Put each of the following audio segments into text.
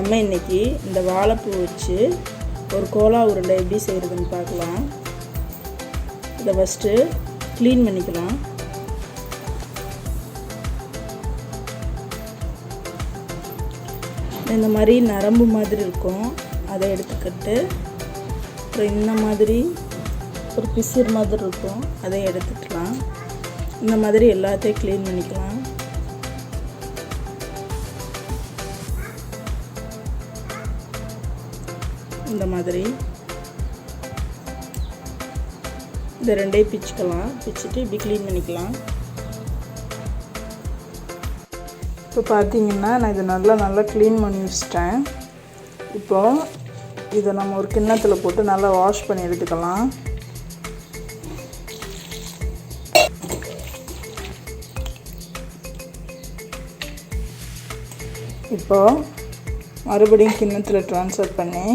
நம்ம இன்றைக்கி இந்த வாழைப்பூ வச்சு ஒரு கோலா உருண்டை எப்படி செய்கிறதுன்னு பார்க்கலாம். இதை ஃபஸ்ட்டு க்ளீன் பண்ணிக்கலாம். இந்த மாதிரி நரம்பு மாதிரி இருக்கும், அதை எடுத்துக்கிட்டு அப்புறம் இந்த மாதிரி ஒரு பிசிறு மாதிரி இருக்கும், அதை எடுத்துக்கலாம். இந்த மாதிரி எல்லாத்தையும் க்ளீன் பண்ணிக்கலாம். இந்த மாதிரி இந்த ரெண்டையும் பிச்சுக்கலாம். பிச்சுட்டு இப்படி க்ளீன் பண்ணிக்கலாம். இப்போ பார்த்தீங்கன்னா நான் இதை நல்லா க்ளீன் பண்ணி வச்சிட்டேன். இப்போது இதை நம்ம ஒரு கிண்ணத்தில் போட்டு நல்லா வாஷ் பண்ணி எடுத்துக்கலாம். இப்போது மறுபடியும் கிண்ணத்தில் ட்ரான்ஸ்ஃபர் பண்ணி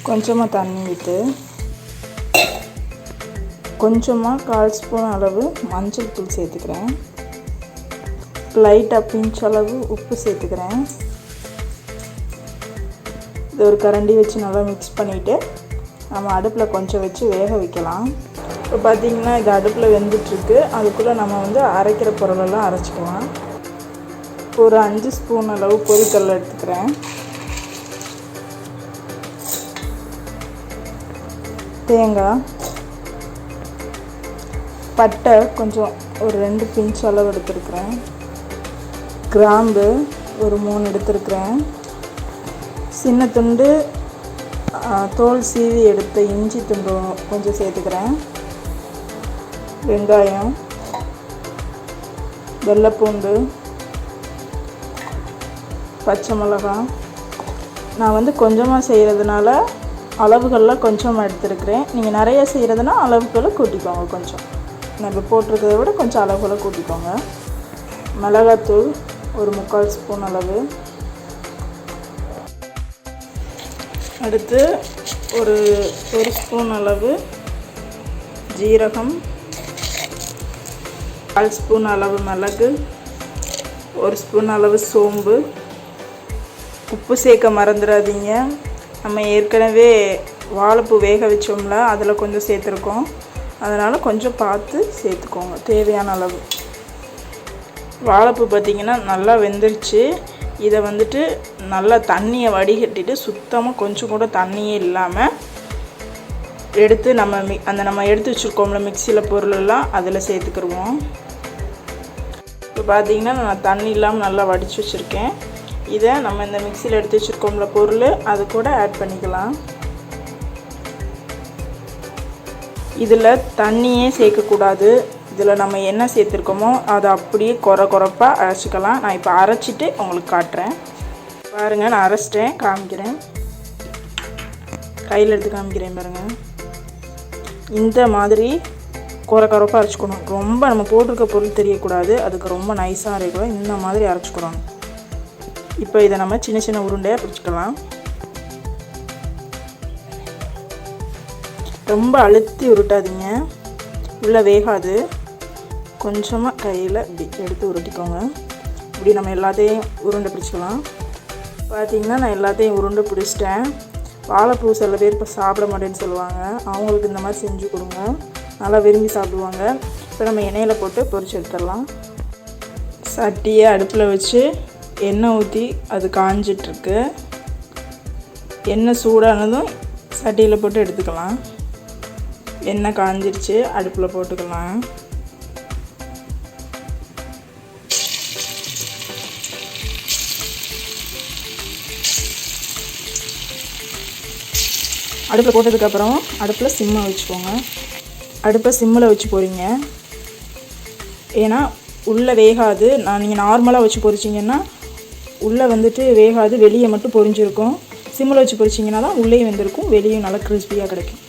கொஞ்சமாக தண்ணி விட்டு கொஞ்சமாக 1/4 ஸ்பூன் அளவு மஞ்சள் தூள் சேர்த்துக்கிறேன். லைட்டாக பிஞ்ச் அளவு உப்பு சேர்த்துக்கிறேன். இது ஒரு கரண்டி வச்சு நல்லா மிக்ஸ் பண்ணிவிட்டு நம்ம அடுப்பில் கொஞ்சம் வச்சு வேக வைக்கலாம். இப்போ பார்த்திங்கன்னா இது அடுப்பில் வெந்துட்டுருக்கு. அதுக்குள்ளே நம்ம அரைக்கிற பொருளெல்லாம் அரைச்சிக்கலாம். ஒரு 5 ஸ்பூன் அளவு பொரிக்கடலை எடுத்துக்கிறேன். தேங்காய், பட்டை கொஞ்சம் ஒரு 2 பிஞ்ச் அளவு எடுத்துருக்கிறேன். கிராம்பு ஒரு 3 எடுத்துருக்கிறேன். சின்ன துண்டு தோல் சீவி எடுத்த இஞ்சி துண்டு கொஞ்சம் சேர்த்துக்கிறேன். வெங்காயம், வெள்ளைப்பூண்டு, பச்சை மிளகாய். நான் கொஞ்சமாக செய்கிறதுனால அளவுகளில் கொஞ்சமாக எடுத்துருக்கிறேன். நீங்கள் நிறைய செய்கிறதுனா அளவுகளை கூட்டிக்கோங்க. கொஞ்சம் நம்ம போட்டிருக்கிறத விட கொஞ்சம் அளவுகளை கூட்டிக்கோங்க. மிளகாத்தூள் ஒரு 3/4 ஸ்பூன் அளவு. அடுத்து ஒரு ஸ்பூன் அளவு ஜீரகம், 1/4 ஸ்பூன் அளவு மிளகு, 1 ஸ்பூன் அளவு சோம்பு. உப்பு சேர்க்க மறந்துடாதீங்க. நம்ம ஏற்கனவே வாழைப்பூ வேக வச்சோம்ல, அதில் கொஞ்சம் சேர்த்துருக்கோம். அதனால் கொஞ்சம் பார்த்து சேர்த்துக்கோங்க தேவையான அளவு. வாழைப்பூ பார்த்திங்கன்னா நல்லா வெந்துருச்சு. இதை நல்லா தண்ணியை வடிகட்டிட்டு சுத்தமாக கொஞ்சம் கூட தண்ணியே இல்லாமல் எடுத்து நம்ம எடுத்து வச்சுருக்கோம்ல மிக்சியில் பொருளெல்லாம் அதில் சேர்த்துக்கிடுவோம். இப்போ பார்த்திங்கன்னா நான் தண்ணி இல்லாமல் நல்லா வடித்து வச்சுருக்கேன். இதை நம்ம இந்த மிக்சியில் எடுத்து வச்சுருக்கோம்ல பொருள், அது கூட ஆட் பண்ணிக்கலாம். இதில் தண்ணியே சேர்க்கக்கூடாது. இதில் நம்ம என்ன சேர்த்துருக்கோமோ அதை அப்படியே குறைப்பாக அரைச்சிக்கலாம். நான் இப்போ அரைச்சிட்டு உங்களுக்கு காட்டுறேன். பாருங்கள், நான் அரைச்சிட்டேன், காமிக்கிறேன். கையில் எடுத்து காமிக்கிறேன் பாருங்கள். இந்த மாதிரி குறைப்பாக அரைச்சிக்கணும். ரொம்ப நம்ம போட்டிருக்க பொருள் தெரியக்கூடாது, அதுக்கு ரொம்ப நைஸாக அரைக்கூடாது. இந்த மாதிரி அரைச்சிக்கணும். இப்போ இதை நம்ம சின்ன சின்ன உருண்டையாக பிடிச்சிக்கலாம். ரொம்ப அழுத்தி உருட்டாதீங்க, உள்ளே வேகாது. கொஞ்சமாக கையில் இப்படி எடுத்து உருட்டிக்கோங்க. இப்படி நம்ம எல்லாத்தையும் உருண்டை பிடிச்சிக்கலாம். பார்த்திங்கன்னா நான் எல்லாத்தையும் உருண்டை பிடிச்சிட்டேன். வாழைப்பூ சில பேர் இப்போ சாப்பிட மாட்டேன்னு சொல்லுவாங்க. அவங்களுக்கு இந்த மாதிரி செஞ்சு கொடுங்க, நல்லா விரும்பி சாப்பிடுவாங்க. இப்போ நம்ம எண்ணெயில் போட்டு பொரிச்சு எடுத்துடலாம். சட்டியை அடுப்பில் வச்சு எண்ணெய் ஊற்றி அது காஞ்சிட்ருக்கு. எண்ணெய் சூடானதும் சட்டியில் போட்டு எடுத்துக்கலாம். எண்ணெய் காஞ்சிருச்சு, அடுப்பில் போட்டுக்கலாம். அடுப்பில் போட்டதுக்கப்புறம் அடுப்பில் சிம்மை வச்சுக்கோங்க. அடுப்பை சிம்மில் வச்சு போகிறீங்க. ஏன்னா உள்ளே வேகாது. நீங்கள் நார்மலாக வச்சு பொரிச்சிங்கன்னா உள்ளே வேகாது, வெளியே மட்டும் பொரிஞ்சிருக்கும். சிம்மில் வச்சு பொரிச்சிங்கன்னா தான் உள்ளேயும் வெந்திருக்கும், வெளியும் நல்லா கிறிஸ்பியாக கிடைக்கும்.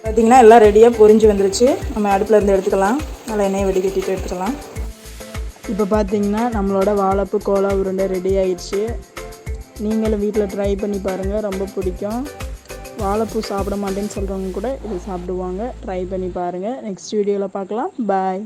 பார்த்திங்கன்னா எல்லாம் ரெடியாக பொரிஞ்சு வந்துருச்சு. நம்ம அடுப்பில் இருந்து எடுத்துக்கலாம். நல்லா எண்ணெயை வடிகட்டிட்டு எடுத்துக்கலாம். இப்போ பார்த்திங்கன்னா நம்மளோட வாழைப்பூ கோலா உருண்டை ரெடி ஆயிடுச்சு. நீங்களும் வீட்டில் ட்ரை பண்ணி பாருங்கள், ரொம்ப பிடிக்கும். வாழைப்பூ சாப்பிட மாட்டேன்னு சொல்கிறவங்க கூட இதை சாப்பிடுவாங்க. ட்ரை பண்ணி பாருங்கள். நெக்ஸ்ட் வீடியோவில் பார்க்கலாம். பாய்.